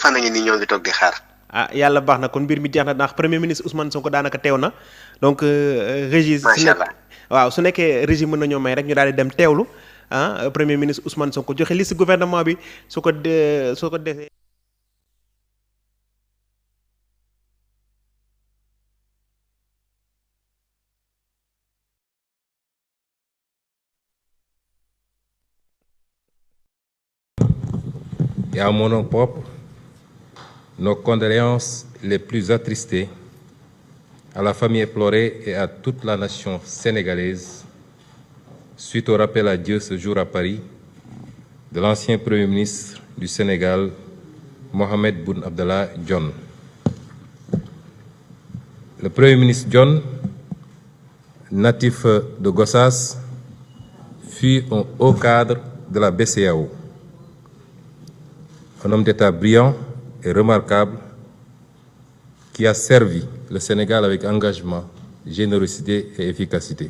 fan a ngi nii ñoo ngi toog di xaar. ah yàlla baax na kon mbir mi jeex na ndax premier ministre Ousmane Sonko daanaka teew na donc régis macha allah waaw su nekkee régis mën nañoo may rek ñu daal di dem teewlu premier ministre Ousmane Sonko joxe liste gouvernement bi su ko desee. Et à mon nom propre, nos condoléances les plus attristées à la famille éplorée et à toute la nation sénégalaise suite au rappel à Dieu ce jour à Paris de l'ancien Premier ministre du Sénégal, Mohamed Boun Abdallah Dionne. Le Premier ministre Dionne, natif de Gossas, fut un haut cadre de la BCEAO. Un homme d'État brillant et remarquable qui a servi le Sénégal avec engagement, générosité et efficacité.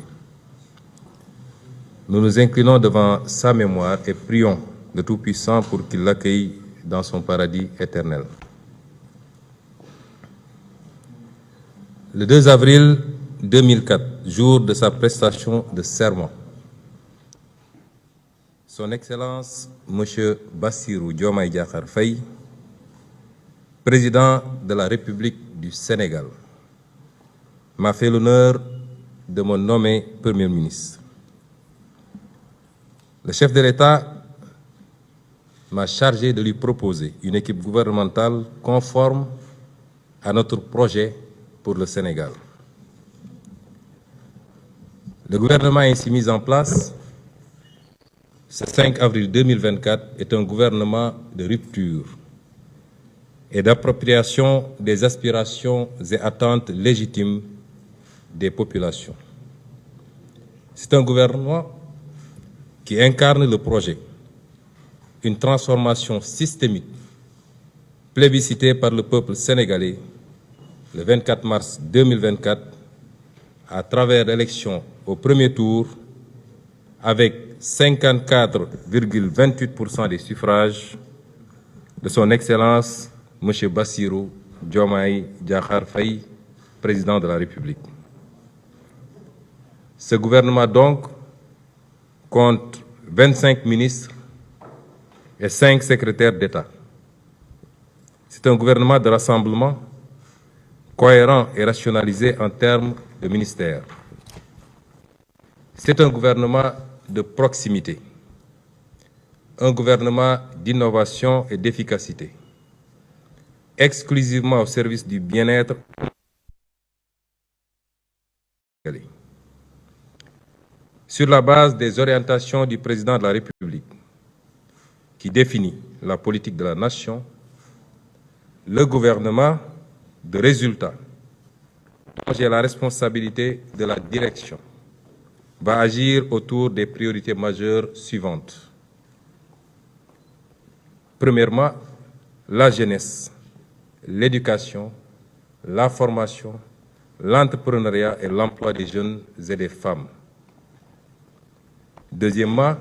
Nous nous inclinons devant sa mémoire et prions le Tout-Puissant pour qu'il l'accueille dans son paradis éternel. Le 2 avril 2004, jour de sa prestation de serment, Son Excellence, M. Bassirou Diomaye Diakhar Faye, président de la République du Sénégal, m'a fait l'honneur de me nommer Premier ministre. Le chef de l'État m'a chargé de lui proposer une équipe gouvernementale conforme à notre projet pour le Sénégal. Le gouvernement ainsi mis en place ce 5 avril 2024 est un gouvernement de rupture et d'appropriation des aspirations et attentes légitimes des populations. C'est un gouvernement qui incarne le projet, une transformation systémique plébiscitée par le peuple sénégalais le 24 mars 2024 à travers l'élection au premier tour avec 54,28% des suffrages de son Excellence M. Bassirou Diomaye Diakhar Faye, président de la République. Ce gouvernement donc compte 25 ministres et 5 secrétaires d'État. C'est un gouvernement de rassemblement cohérent et rationalisé en termes de ministères. C'est un gouvernement de proximité, un gouvernement d'innovation et d'efficacité, exclusivement au service du bien-être. Sur la base des orientations du président de la République, qui définit la politique de la nation, le gouvernement de résultat, dont j'ai la responsabilité de la direction, va agir autour des priorités majeures suivantes. Premièrement, la jeunesse, l'éducation, la formation, l'entrepreneuriat et l'emploi des jeunes et des femmes. Deuxièmement,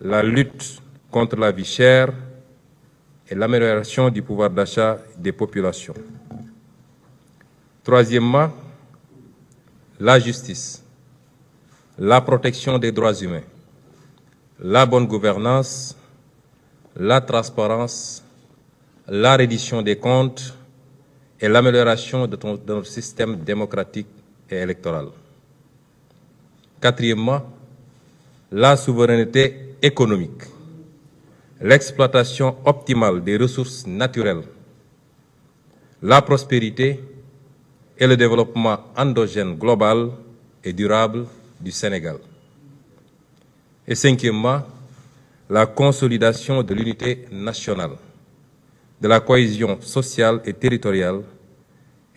la lutte contre la vie chère et l'amélioration du pouvoir d'achat des populations. Troisièmement, la justice, la protection des droits humains, la bonne gouvernance, la transparence, la reddition des comptes et l'amélioration de notre système démocratique et électoral. Quatrièmement, la souveraineté économique, l'exploitation optimale des ressources naturelles, la prospérité et le développement endogène global et durable du Sénégal. Et cinquièmement, la consolidation de l'unité nationale, de la cohésion sociale et territoriale,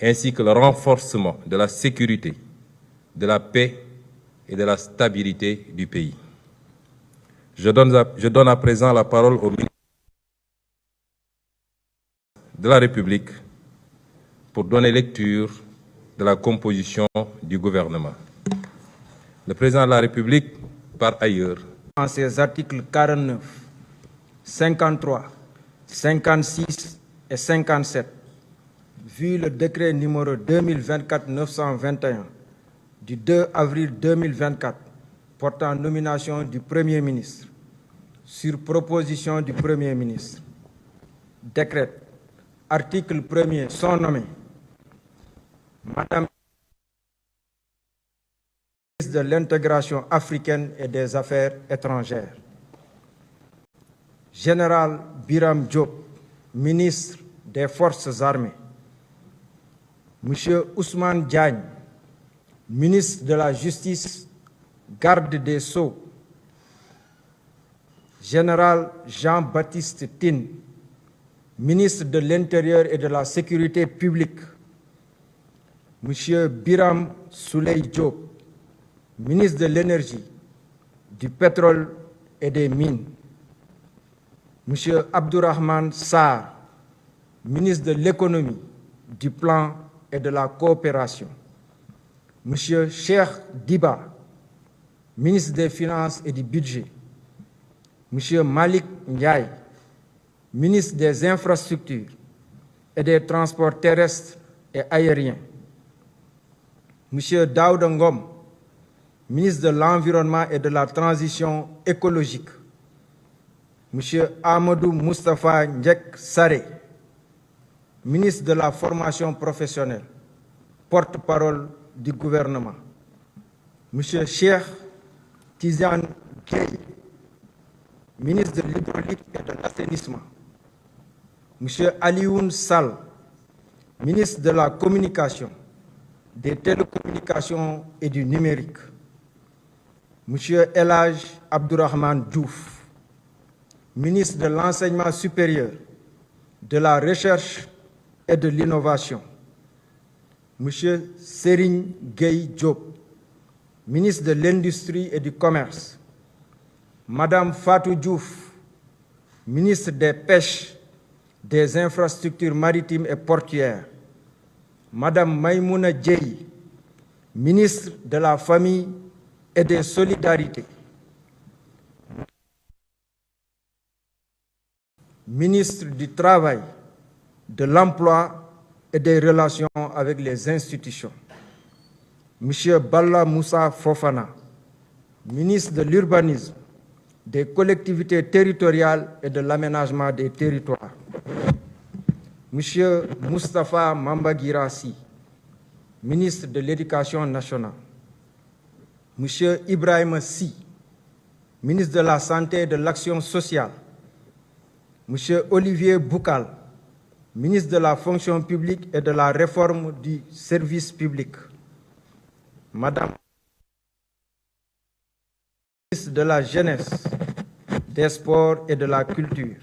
ainsi que le renforcement de la sécurité, de la paix et de la stabilité du pays. Je donne à présent la parole au ministre de la République pour donner lecture de la composition du gouvernement. Le président de la République, par ailleurs, en ses articles 49, 53, 56 et 57, vu le décret numéro 2024-921 du 2 avril 2024 portant nomination du Premier ministre, sur proposition du Premier ministre, décrète, article 1er, sont nommés Madame de l'intégration africaine et des affaires étrangères, Général Biram Diop, ministre des Forces armées, Monsieur Ousmane Diagne, ministre de la Justice, garde des Sceaux, Général Jean-Baptiste Tine, ministre de l'Intérieur et de la Sécurité publique, Monsieur Biram Souley Diop, ministre de l'Énergie, du Pétrole et des Mines, Monsieur Abdourahmane Sarr, ministre de l'Économie, du Plan et de la Coopération, Monsieur Cheikh Diba, ministre des Finances et du Budget, Monsieur Malik Ndiaye, ministre des Infrastructures et des Transports terrestres et aériens, Monsieur Daouda Ngom, ministre de l'Environnement et de la Transition écologique, Monsieur Amadou Moustapha Ndiek Saré, ministre de la Formation professionnelle, porte-parole du gouvernement, Monsieur Cheikh Tidiane Gueye, ministre de l'Hydraulique et de l'Assainissement, Monsieur Alioune Sall, ministre de la Communication, des Télécommunications et du Numérique, Monsieur El Hadj Abdourahmane Diouf, ministre de l'Enseignement supérieur, de la Recherche et de l'Innovation, Monsieur Serigne Gueye Diop, ministre de l'Industrie et du Commerce, Madame Fatou Diouf, ministre des Pêches, des Infrastructures maritimes et portuaires, Madame Maïmouna Dièye, ministre de la Famille et des Solidarités, ministre du Travail, de l'Emploi et des Relations avec les institutions, Monsieur Balla Moussa Fofana, ministre de l'Urbanisme, des Collectivités territoriales et de l'Aménagement des territoires, Monsieur Moustapha Mamba Guirassy, ministre de l'Éducation nationale, Monsieur Ibrahima Sy, ministre de la Santé et de l'Action sociale, Monsieur Olivier Boukal, ministre de la Fonction publique et de la Réforme du service public, Madame ministre de la Jeunesse, des Sports et de la Culture,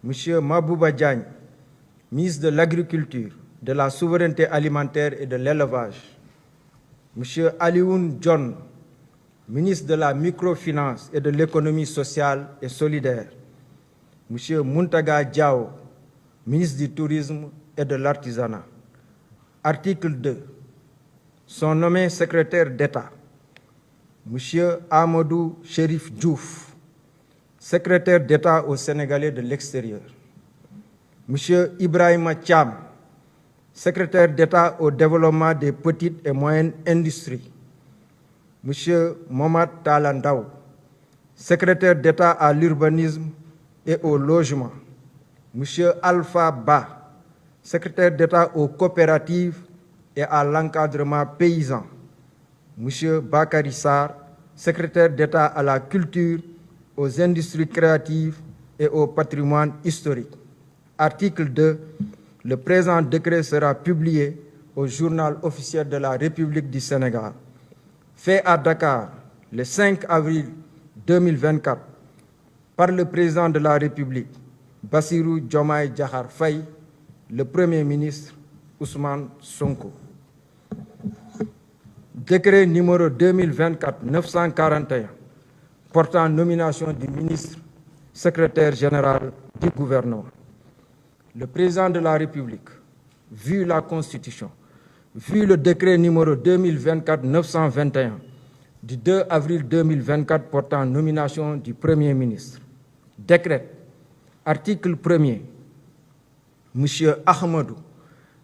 Monsieur Mabouba Diagne, ministre de l'Agriculture, de la Souveraineté alimentaire et de l'Élevage, Monsieur Alioune John, ministre de la Microfinance et de l'Économie sociale et solidaire, Monsieur Muntaga Diao, ministre du Tourisme et de l'Artisanat. Article 2. Sont nommés secrétaires d'État Monsieur Amadou Chérif Diouf, secrétaire d'État aux Sénégalais de l'extérieur, Monsieur Ibrahima Thiam, secrétaire d'État au développement des petites et moyennes industries, Monsieur Momad Talandaou, secrétaire d'État à l'urbanisme et au logement, Monsieur Alpha Ba, secrétaire d'État aux coopératives et à l'encadrement paysan, Monsieur Bakary Sarr, secrétaire d'État à la culture, aux industries créatives et au patrimoine historique. Article 2. Le présent décret sera publié au Journal officiel de la République du Sénégal. Fait à Dakar le 5 avril 2024 par le président de la République, Bassirou Diomaye Diakhar Faye, le Premier ministre Ousmane Sonko. Décret numéro 2024-941 portant nomination du ministre secrétaire général du gouvernement. Le président de la République, vu la Constitution, vu le décret numéro 2024-921 du 2 avril 2024 portant nomination du Premier ministre, décrète, article 1er, M. Ahmadou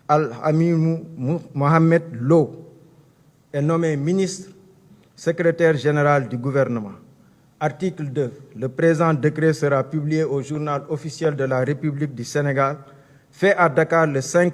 Al-Amimou Mohamed Lo est nommé ministre, secrétaire général du gouvernement. Article 2. Le présent décret sera publié au journal officiel de la République du Sénégal, fait à Dakar le 5